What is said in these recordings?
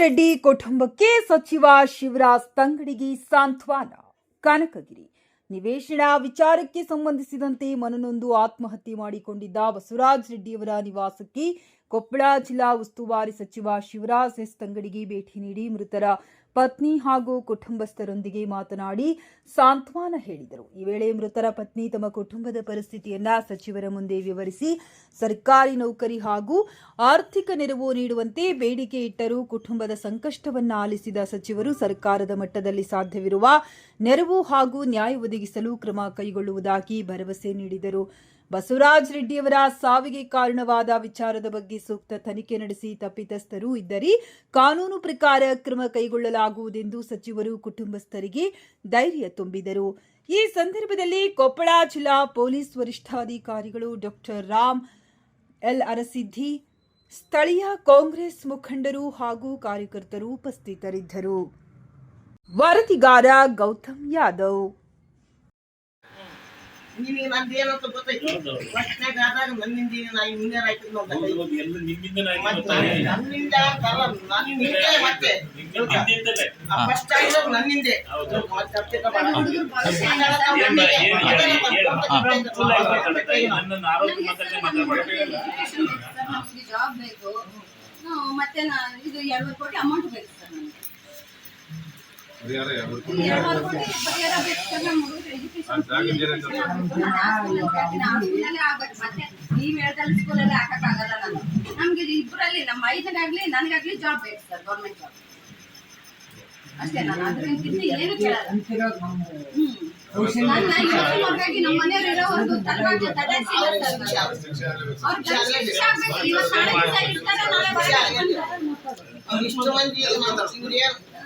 ರೆಡ್ಡಿ ಕುಟುಂಬಕ್ಕೆ ಸಚಿವ ಶಿವರಾಜ್ ತಂಗಡಗಿ ಸಾಂತ್ವನ. ಕನಕಗಿರಿ ನಿವೇಶನ ವಿಚಾರಕ್ಕೆ ಸಂಬಂಧಿಸಿದಂತೆ ಮನನೊಂದು ಆತ್ಮಹತ್ಯೆ ಮಾಡಿಕೊಂಡಿದ್ದ ಬಸವರಾಜ ರೆಡ್ಡಿಯವರ ನಿವಾಸಕ್ಕೆ ಕೊಪ್ಪಳ ಜಿಲ್ಲಾ ಉಸ್ತುವಾರಿ ಸಚಿವ ಶಿವರಾಜ್ ಎಸ್ ತಂಗಡಗಿ ಭೇಟಿ ನೀಡಿ ಮೃತರ ಪತ್ನಿ ಹಾಗೂ ಕುಟುಂಬಸ್ಥರೊಂದಿಗೆ ಮಾತನಾಡಿ ಸಾಂತ್ವನ ಹೇಳಿದರು. ಈ ವೇಳೆ ಮೃತರ ಪತ್ನಿ ತಮ್ಮ ಕುಟುಂಬದ ಪರಿಸ್ಥಿತಿಯನ್ನ ಸಚಿವರ ಮುಂದೆ ವಿವರಿಸಿ ಸರ್ಕಾರಿ ನೌಕರಿ ಹಾಗೂ ಆರ್ಥಿಕ ನೆರವು ನೀಡುವಂತೆ ಬೇಡಿಕೆ ಇಟ್ಟರು. ಕುಟುಂಬದ ಸಂಕಷ್ಟವನ್ನು ಆಲಿಸಿದ ಸಚಿವರು ಸರ್ಕಾರದ ಮಟ್ಟದಲ್ಲಿ ಸಾಧ್ಯವಿರುವ ನೆರವು ಹಾಗೂ ನ್ಯಾಯ ಒದಗಿಸಲು ಕ್ರಮ ಕೈಗೊಳ್ಳುವುದಾಗಿ ಭರವಸೆ ನೀಡಿದರು. ಬಸವರಾಜ ರೆಡ್ಡಿಯವರ ಸಾವಿಗೆ ಕಾರಣವಾದ ವಿಚಾರದ ಬಗ್ಗೆ ಸೂಕ್ತ ತನಿಖೆ ನಡೆಸಿ ತಪ್ಪಿತಸ್ಥರು ಇದ್ದರೆ ಕಾನೂನು ಪ್ರಕಾರ ಕ್ರಮ ಕೈಗೊಳ್ಳಲಾಗುವುದೆಂದು ಸಚಿವರು ಕುಟುಂಬಸ್ಥರಿಗೆ ಧೈರ್ಯ ತುಂಬಿದರು. ಈ ಸಂದರ್ಭದಲ್ಲಿ ಕೊಪ್ಪಳ ಜಿಲ್ಲಾ ಪೊಲೀಸ್ ವರಿಷ್ಠಾಧಿಕಾರಿಗಳು ಡಾಕ್ಟರ್ ರಾಮ್ ಎಲ್ ಅರಸಿದ್ದಿ, ಸ್ಥಳೀಯ ಕಾಂಗ್ರೆಸ್ ಮುಖಂಡರು ಹಾಗೂ ಕಾರ್ಯಕರ್ತರು ಉಪಸ್ಥಿತರಿದ್ದರು. ವರದಿಗಾರ ಗೌತಮ್ ಯಾದವ್. ನಿಮಗೆ ನಂದೇನಂತ ಗೊತ್ತೈತಿ. ಫಸ್ಟ್ನಾಗ ಆದಾಗ ನನ್ನಿಂದ ನಾ ಇಂಜಿನಿಯರ್ ಆಯ್ತಿದ್ ಮತ್ತೆ ಫಸ್ಟ್ ಆಗಿರೋದು ನನ್ನಿಂದೆ. ಜಾಬ್ ಬೇಕು, ಮತ್ತೆ ಇದು 2 ಕೋಟಿ ಅಮೌಂಟ್ ಬೇಕು ಸರ್. ನೀವ್ ಹೇಳ್ದಲ್ಲಿ ಸ್ಕೂಲಲ್ಲಿ ಹಾಕಕ್ಕಾಗಲ್ಲ. ನಮ್ಗೆ ಇಬ್ಬರಲ್ಲಿ ನಮ್ಮ 5 ನನಗಾಗ್ಲಿ ಜಾಬ್ ಬೇಕು ಸರ್, ಗೌರ್ಮೆಂಟ್ ಜಾಬ್ ಅಷ್ಟೇ. ನಾನು ಅದ್ರಿಂತ ಏನು ಕೇಳಲ್ಲ. ನಮ್ಮ ಮನೆಯವ್ರು ಇರೋ ಒಂದು ಇಷ್ಟು ಮಂದಿ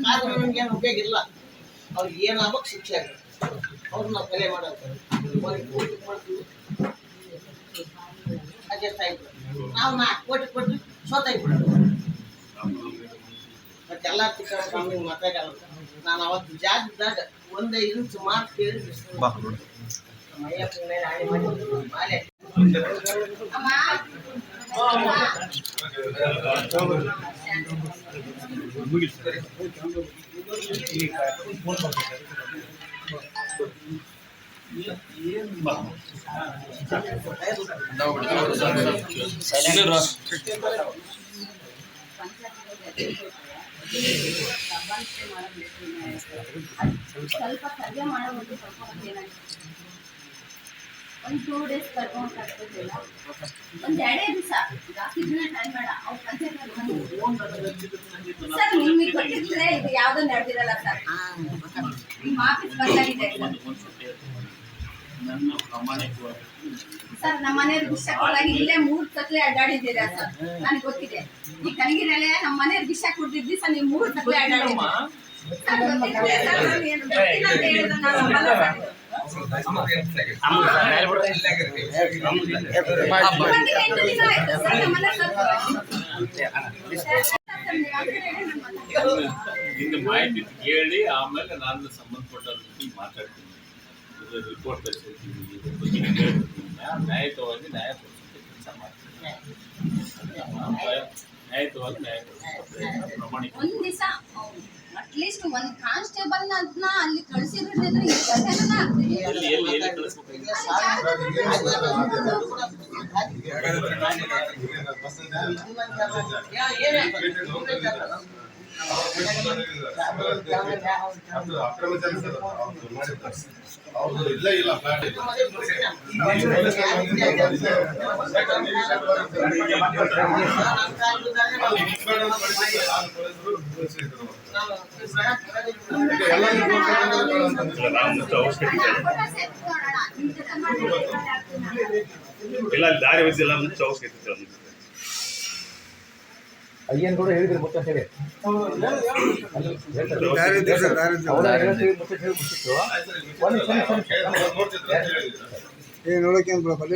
ನಮ್ಗೆ ಉಪಯೋಗ ಇಲ್ಲ. ಅವ್ರಿಗೆ ಏನಾಗಬೇಕು ಶಿಕ್ಷೆ ಆಗುತ್ತೆ. ಅವ್ರನ್ನ ನಾವು ಕಲೆ ಮಾಡೋದು ಅಡ್ಜಸ್ಟ್ ಆಗಿಬಿಡೋದು. ನಾವು 4 ಕೋಟಿ ಕೊಟ್ಟು ಸೋತಾಗಿಬಿಡೋದು. ಮತ್ತೆಲ್ಲ ತಿಕ್ಕ ಮಾತಾಡಲ್ಲ. ನಾನು ಅವತ್ತು ಜಾಗದಾಗ 1 ಇಂಚ್ ಮಾತು ಕೇಳಿ ಮಾಲೆ ಸ್ವಲ್ಪ ಸರ್ವೆ ಮಾಡೋದು ಸ್ವಲ್ಪ ಒಂದು 2 ಡೇಸ್ ಕರ್ಕೊಂಡು ಕಟ್ಕೋತಿಲ್ಲ. ಒಂದು 2 ದಿವಸ ಜಾಸ್ತಿ ದಿನ ಟೈಮ್ ಬೇಡ. ಅವ್ರು ಸರ್ ನಿಮಗೆ ಗೊತ್ತಿದ್ರೆ ಇದು ಯಾವುದೋ ನಡೆದಿರಲ್ಲ ಸರ್. ನಿಮ್ಮ ಆಫೀಸ್ ಬಂದಾಗಿದೆ ಸರ್. ನಮ್ಮ ಮನೆಯವ್ರಿಗೆ ವಿಷ ಕೊಡಾಗಿ ಇಲ್ಲೇ 3 ಸತ್ಲೆ ಅಡ್ಡಾಡಿದ್ದೀರಾ ಸರ್, ನನಗೆ ಗೊತ್ತಿದೆ. ಈ ಕನಗಿರಲ್ಲೇ ನಮ್ಮ ಮನೆಯವ್ರಿಗೆ ವಿಷ ಕುಡ್ದಿದ್ದಿ ಸರ್, ನೀವು 3 ಸತ್ಲೆ ಅಡ್ಡಾಡಿದ್ದೀರಿ. ನಿನ್ನ ಮಾಹಿತಿ ಕೇಳಿ ಆಮೇಲೆ ನಾನು ಸಂಬಂಧಪಟ್ಟ ಮಾತಾಡ್ತೀನಿ. ರಿಪೋರ್ಟ್ ತರಿಸಿರ್ತೀನಿ, ನ್ಯಾಯಯುತವಾಗಿ ನ್ಯಾಯ ಕೊಡಿಸೋಕ್ಕೆ ಕೆಲಸ ಮಾಡ್ತೀನಿ. ನ್ಯಾಯಯುತವಾಗಿ ನ್ಯಾಯ ಕೊಡಿಸೋಕೆ ಪ್ರಾಮಾಣಿಕ. ಒಂದು ದಿವಸ ಅಟ್ಲೀಸ್ಟ್ ಒಂದು ಕಾನ್ಸ್ಟೇಬಲ್ ಅದನ್ನ ಅಲ್ಲಿ ಕಳಿಸಿದ್ರೆ ಇಲ್ಲ ದಾರಿ ವಯಸ್ಸೆಲ್ಲ ಮುಂಚೆ ಅವಶ್ಯಕತೆ ಅಯ್ಯನ್ ಕೂಡ ಹೇಳಿದ್ರೆ ಮುಚ್ಚ ಹೇಳಿ ನೋಡಕ್ಕೆ ಪಲ್ಲೆ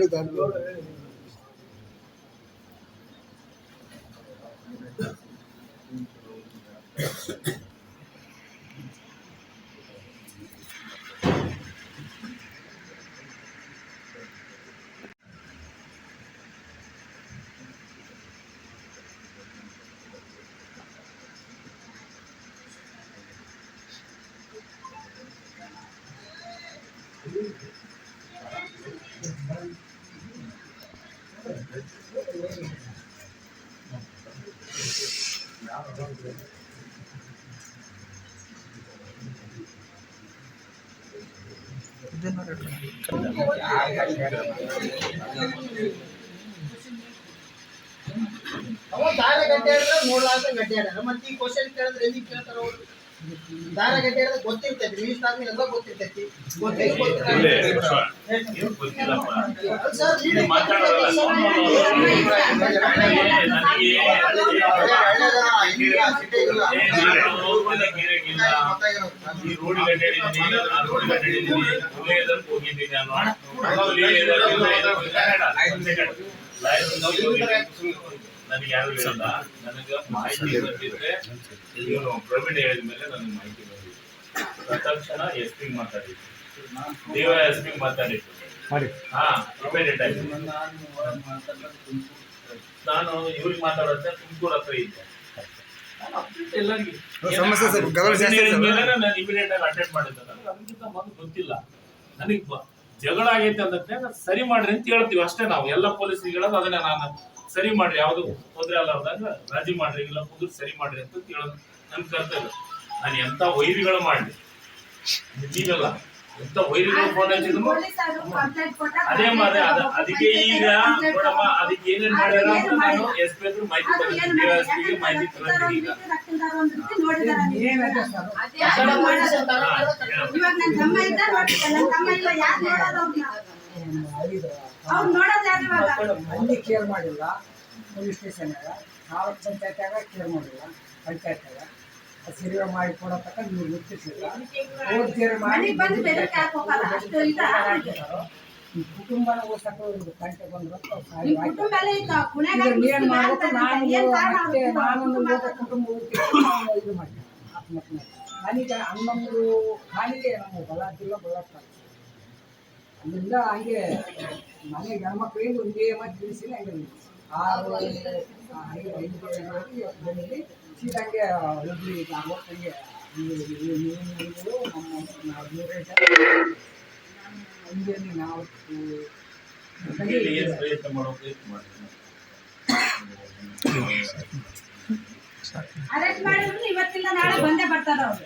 ಅವ ದಾರ ಗಡ್ಡೆ ಹೇಳಿದ್ರೆ ನೋಡ್ಲಾರ್ದ ಗಡ್ಡೆ ಹೇಳ್ಯಾರ. ಮತ್ತೆ ಈ ಕ್ವಶನ್ ಕೇಳಿದ್ರೆ ಎಲ್ಲಿ ಕೇಳ್ತಾರ ಅವ್ರು? ದಾರ ಗಡ್ಡೆ ಹೇಳಿದ್ರೆ ಗೊತ್ತಿರ್ತೈತಿ, ರಿಜಿಸ್ಟರ್ ಆದ್ಮೇಲೆ ಎಲ್ಲ ಗೊತ್ತಿರ್ತೈತಿ. ಈ ರೋಡಿಗೆ ಅಡ್ಡಾಡಿದ್ದೀನಿ, ಆ ರೋಡಿಗೆ ಅಡ್ಡಾಡಿದ್ದೀನಿ, ಉದಯದಲ್ಲಿ ಹೋಗಿದ್ದೀನಿ ನಾನು. ನನಗೆ ಯಾರು ಹೇಳಿಲ್ಲ, ನನಗೆ ಮಾಹಿತಿ ಬಂದಿದ್ರೆ ಇವನು ಪ್ರವೀಣ್ ಹೇಳಿದ ಮೇಲೆ ನನಗೆ ಮಾಹಿತಿ ಬಂದಿದೆ. ತಕ್ಷಣ ಎಸ್ ಪಿ ಮಾತಾಡಿದ್ದು, DYSP ಮಾತಾಡಿದ್ದು. ಹಾ, ಇಮಿಡಿಯೇಟ್ ಆಗಿ ನಾನು ಇವ್ರಿಗೆ ಮಾತಾಡೋದ್ರೆ ತುಮಕೂರು ಹತ್ರ ಇದ್ದೆ. ನಾನು ಅಪ್ಡೇಟ್ ಎಲ್ಲರಿಗೂ ನಾನು ಇಮಿಡಿಯೇಟ್ ಆಗಿ ಅಟೆಂಡ್ ಮಾಡಿದ್ದೆ. ನನಗೆ ಅದಕ್ಕಿಂತ ಮೊದಲು ಗೊತ್ತಿಲ್ಲ. ನನಗೆ ಜಗಳ ಆಗೈತೆ ಅಂದ್ರೆ ಸರಿ ಮಾಡ್ರಿ ಅಂತ ಹೇಳ್ತೀವಿ ಅಷ್ಟೇ. ನಾವು ಎಲ್ಲ ಪೊಲೀಸರಿಗೆ ಹೇಳೋದು ಅದನ್ನ, ನಾನು ಸರಿ ಮಾಡ್ರಿ, ಯಾವ್ದು ತೊಂದ್ರೆ ಅಲ್ಲಾರ್ದಾಗ ರಾಜಿ ಮಾಡ್ರಿ, ಇಲ್ಲ ಕುದುರು ಸರಿ ಮಾಡ್ರಿ ಅಂತ ಹೇಳೋದು ನನ್ ಕರ್ತವ್ಯ. ನಾನು ಎಂತ ವೈರಿಗಳು ಮಾಡ್ಲಿ ನೀವೆಲ್ಲ ಎಂತ ವೈರಿಗಳು ಫೋನ್ ಹಚ್ಚಿದ್ರು ಅದೇ ಮಾತ್ರ. ಅದಕ್ಕೆ ಈಗ ನೋಡಮ್ಮ, ಅದಕ್ಕೆ ಏನೇನ್ ಮಾಡ್ಯಾರ ಅಂತ ನಾನು SP ಹತ್ರ ಮಾಹಿತಿ ಬಂದಿದ್ದೀನಿ, DYSP ಗೆ ಮಾಹಿತಿ ತಗೊಂಡಿದ್ದೀನಿ. ಈಗ ಇವಾಗ ನನ್ನ ತಮ್ಮ ಇದ್ದ ನೋಡ್ತಿದ್ದ, ನನ್ನ ತಮ್ಮ ಇಲ್ಲ, ಯಾರು ನೋಡೋದು ಅವ್ರು ನೋಡೋದು ಯಾರು ಇವಾಗ? ಅಲ್ಲಿ ಕೇರ್ ಮಾಡಿಲ್ಲ, ಪೊಲೀಸ್ ಸ್ಟೇಷನ್ನಾಗ, ತಾಲೂಕ್ ಪಂಚಾಯತ್ಯಾಗ ಕೇರ್ ಮಾಡಿಲ್ಲ, ಪಂಚಾಯತ್ಯಾಗ ಸಿರಿವೆ ಮಾಡಿ ಕೊಡೋ ತಕ್ಕ ನೀವು ಗುರ್ತಿಸಿಲ್ಲ. ಮನೆಗೆ ಬಂದು ಬೆದರಿಕೆ ಹಾಕೋಕಲ್ಲ, ಅಷ್ಟು ಇದ ಈ ಕುಟುಂಬನ ಓದ್ಸಕ್ಕ ಕಂಟೆ ಬಂದ್ರು ನಿಮ್ ಕುಟುಂಬ ಎಲ್ಲ ಇತ್ತು, ಪುಣ್ಯಾಗ ಏನ್ ಮಾಡ್ಬೇಕು? ನಾನು ಕುಟುಂಬ ಇದು ಮಾಡಿ ಆತ್ಮಹತ್ಯೆ ಮಾಡಿ ನನಗೆ ಹನ್ನೊಂದು ಕಾಲಿಗೆ ನಮ್ಮ ಬಳ್ಳಾರಿಲ್ಲ ಬಳ್ಳಾರಿ ಅಲ್ಲಿಂದ ಹಂಗೆ ಮನೆ ಗಂಡ್ಮಕ್ಳಿಗೆ ಒಂದೇ ಮತ್ತೆ ತಿಳಿಸಿಲ್ಲ. ಹಂಗೆ 6-5 ಬಂದಿಲ್ಲಿ ಸೀದಂಗೆ ಹುಬ್ಳಿ ನಾಲ್ಕಂಗೆ ನಾವು ಪ್ರಯತ್ನ ಮಾಡೋಕೆ ಮಾಡ್ತೀನಿ. ಅರೆಸ್ಟ್ ಮಾಡಿದ್ರು ಇವತ್ತಿಂದ ನಾಳೆ ಬಂದೇ ಬರ್ತಾರ ಅವ್ರು.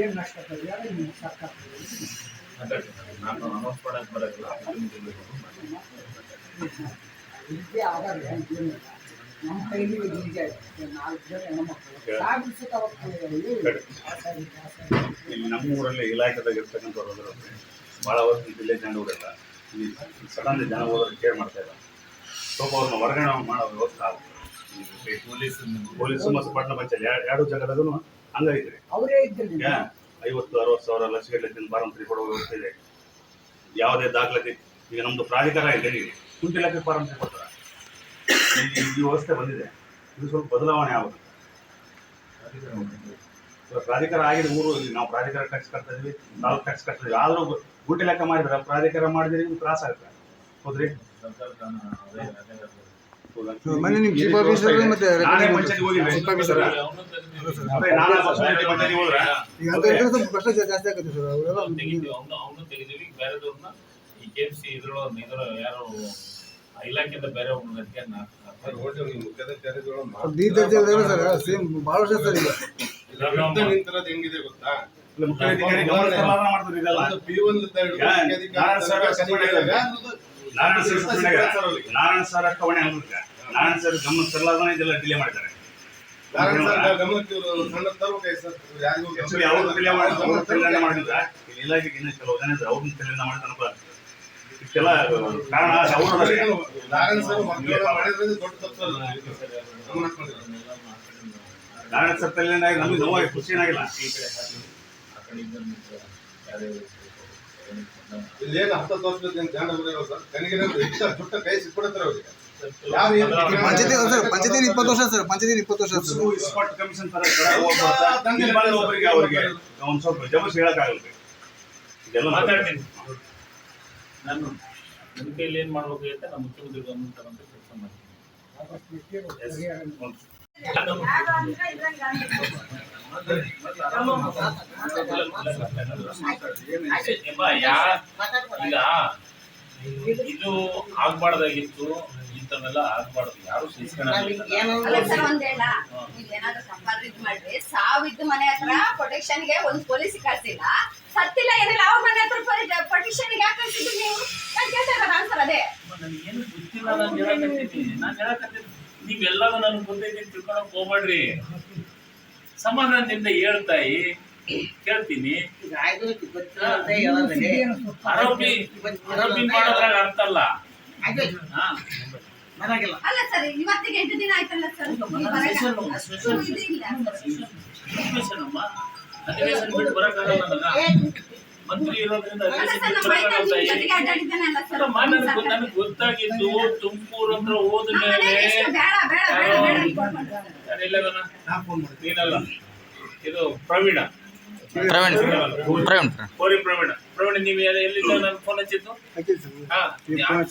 ಏನು ನಷ್ಟ ಪರಿಹಾರ ನಿಮ್ಮ ಸರ್ಕಾರ ನಾನು ಅನೌನ್ಸ್ ಮಾಡಕ್ ಬರಲ್ಲ. ಇದೇ ಆಧಾರ ನಮ್ಮ ಕೈಲಿ ಈಗ 4 ಜನ ಹೆಣ್ಮಕ್ಳು ಸಾಗಿಸುತ್ತ ಇಲ್ಲಿ ನಮ್ಮ ಊರಲ್ಲಿ ಇಲಾಖೆದಾಗ ಇರ್ತಕ್ಕಂಥವ್ರು ಭಾಳ ವರ್ಷ ವಿಲೇಜ್ ಜನರೆಲ್ಲ ಇಲ್ಲಿ ಸಡನ್ಲಿ ಜನ ಹೋದ್ರೆ ಕೇರ್ ಮಾಡ್ತಾ ಇಲ್ಲ. ಸ್ವಲ್ಪ ಅವ್ರನ್ನ ಹೊರಗಡೆ ಮಾಡೋ ವ್ಯವಸ್ಥೆ ಆಗುತ್ತೆ. ಪೊಲೀಸ್ ಮತ್ತು ಪಟ್ಟಣ ಪಂಚಾಯತ್ 2 ಜಾಗದಾಗೂ ಹಂಗಾಗಿದ್ರಿ. ಅವರೇ ಇದ್ದರು 50-60 ಸಾವಿರ ಲಕ್ಷಗಟ್ಟಲೆ ಪಾರಂಪರಿ ಕೊಡೋ ವ್ಯವಸ್ಥೆ ಇದೆ. ಯಾವುದೇ ದಾಖಲಾತಿ ಈಗ ನಮ್ದು ಪ್ರಾಧಿಕಾರ ಇದೆ, ಕುಂಟಿ ಇಲಾಖೆ ಪಾರಂಪರಿ ಕೊಡ್ತಾರೆ. ಈ ವ್ಯವಸ್ಥೆ ಬಂದಿದೆ, ಇದು ಸ್ವಲ್ಪ ಬದಲಾವಣೆ ಆಗುತ್ತೆ. ಪ್ರಾಧಿಕಾರ ಆಗಿದೆ ಊರು, ನಾವು ಪ್ರಾಧಿಕಾರ ಟ್ಯಾಕ್ಸ್ ಕಟ್ತಾ ಇದೀವಿ, ತಾಲೂಕು ಟ್ಯಾಕ್ಸ್ ಕಟ್ತಾ ಇದೀವಿ. ಆದ್ರೂ ಗುಂಟಿ ಲೆಕ್ಕ ಮಾಡಿದ್ರೆ ಪ್ರಾಧಿಕಾರ ಮಾಡಿದ್ರೆ ತ್ರಾಸ ಆಗುತ್ತೆ. ಹೌದ್ರಿ, ಮನೆ ನಿಮ್ಮ ಚೀಫ್ ಆಫೀಸರ್ ಮತ್ತೆ ನಾನೇ ಪಂಚಾಯತ್ಗೆ ಹೋಗಿದ್ದೆ. ಭ್ರಷ್ಟಾಚಾರ ಜಾಸ್ತಿ ಆಗುತ್ತೆ ಸರ್. ಅವರೆಲ್ಲ ಅವನು ತೆಗಿದೀವಿ. ಬೇರೆದವ್ರನ್ನ ಈ KMC ಇದ್ರ ಯಾರು ಇಲಾಖೆಯಿಂದ ಬೇರೆ ಸರ್ ಸೇಮ್ ಭಾಳ ವರ್ಷ ಸರ್. ಈಗ ಹೆಂಗಿದೆ ಗೊತ್ತಾ, ನಾರಾಯಣ ಸರ್ ಕವಣೆ ಅನ್ಬಿಟ್ಟ. ನಾರಾಯಣ ಸರ್ ಗಮನ ತರಲಾರ್ದಾನೆ ಇದೆಲ್ಲ ಡಿಲೇ ಮಾಡಿದ್ದಾರೆ. ಮಾಡಿದ್ರೆ ಇಲಾಖೆಗೆ ಇನ್ನೂ ಕೆಲವು ಜನ ಅವ್ರನ್ನ ತೆಲೆನ ಮಾಡಿದ ಅನುಕೂಲ ಆಗ್ತದೆ. ಇಷ್ಟೆಲ್ಲ ಕಾರಣ ನಾರಾಯಣ ಸರ್ ತಲೆಯಿಂದ ನಮಗೆ ನೋವಾಗಿ ಖುಷಿ ಏನಾಗಿಲ್ಲ. ಇಲ್ಲೇನು 10 ವರ್ಷದಿಂದ ಜನ ಸರ್ ನನಗೆ ಪುಟ್ಟ ಕೈ ಸಿಕ್ಬಿಡ್ತಾರೆ ಅವ್ರಿಗೆ. ಪಂಚಾಯತಿ ಸರ್, ಪಂಚಾಯತಿ 20 ವರ್ಷ ಸರ್, ಪಂಚಾಯತಿ 20 ವರ್ಷ ಸರ್. ಸ್ಪಾಟ್ ಕಮಿಷನ್ ತರ ಒಬ್ಬರಿಗೆ ಅವ್ರಿಗೆ ಒಂದು ಸ್ವಲ್ಪ ಜಮಸ್ ಹೇಳಕ್ಕಾಗಲ್ಲ. ಇದೆಲ್ಲ ಮಾತಾಡ್ತೀನಿ. ನಾನು ನನ್ನ ಕೈಲಿ ಏನ್ ಮಾಡ್ಬೇಕು ಅಂತ ನಮ್ಮ ಮುಖ್ಯಮಂತ್ರಿ ಗಮನ ತಗೊಂಡು ಕೆಲಸ ಮಾಡ್ತೀನಿ. ಈಗ ಇದು ಆಗ್ಬಾರ್ದಾಗಿತ್ತು, ಇಂಥವೆಲ್ಲ ಆಗ್ಬಾರ್ದು, ಯಾರು ಅಲ್ಲ ಸರ್ ಒಂದ್ ಹೇಳ, ನೀವೇನಾದ್ರೂ ತಪ್ಪಾದ್ರೂ ಇದ್ ಮಾಡ್ರಿ, ಸಾವಿದ್ದು ಮನೆ ಹತ್ರ ಪ್ರೊಟೆಕ್ಷನ್ ಗೆ ಒಂದು ಪೊಲೀಸ್ ಕಳ್ಸಿಲ್ಲ, ಸತ್ತಿಲ್ಲ ಏನಿಲ್ಲ, ಅವ್ರ ಮನೆ ಹತ್ರ ಪ್ರೊಟೆಕ್ಷನ್ ಯಾಕೆ ಕಳ್ಸಿದ್ರು ನೀವು? ನಾನು ಕೇಳ್ತಾ ಇರೋದು ಆನ್ಸರ್ ಅದೇ. ನನಗೇನು ಗೊತ್ತಿಲ್ಲ, ನಾನು ಹೇಳಕತ್ತೀನಿ ನೀವೆಲ್ಲರೂ ನನ್ಗೆ ಗೊತ್ತೈತಿ ತಿಳ್ಕೊಳಕ್ ಹೋಗ್ಬೇಡ್ರಿ. ಸಮಾಧಾನದಿಂದ ಹೇಳ್ತಾಯಿ ಕೇಳ್ತೀನಿ. ಆರೋಪಿ ಮಾಡೋದ್ರಾಗ ಅರ್ಥ ಅಲ್ಲ. ಅಲ್ಲ ಸರ್, ಇವತ್ತಿಗೆ 8 ದಿನ ಆಯ್ತಲ್ಲ ಸರ್, ಅಧಿವೇಶನ ಬಿಟ್ಟು ಬರಕ್ಕಾಗಲ್ಲ ನನಗ. ಮಂತ್ರಿ ಇರೋದ್ರಿಂದ ನನಗೆ ಗೊತ್ತಾಗಿದ್ದು ತುಮಕೂರು ಹತ್ರ ಹೋದ ಮೇಲೆ ನೀನಲ್ಲ, ಇದು ಪ್ರವೀಣ ನೀವು ಎಲ್ಲಿದ್ದ ನಾನು ಫೋನ್ ಹಚ್ಚಿದ್ದು?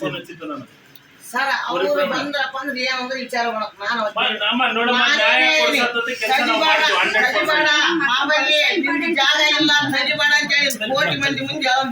ಫೋನ್ ಹಚ್ಚಿದ್ದು ನಾನು ಸರ್ ಅವರು ಬಂದ್ರಪ್ಪ ಅಂದ್ರೆ ಏನಂದ್ರೆ ವಿಚಾರ ಮಾಡಕ್ ನಾನು ನೋಡಮ್ಮ, ನ್ಯಾಯ ಕೊಡಿಸೋದಕ್ಕೆ ಕೆಲಸ ನಾವು ಮಾಡ್ತೀವಿ 100%. ಮಾಮೂಲಿ ನಿಮ್ಗೆ ಜಾಗ ಇಲ್ಲ ಸರಿಬೇಡ ಅಂತ ಹೇಳಿ ಕೋಟಿ ಮಂದಿ ಮುಂದೆ ಯಾವಾಗ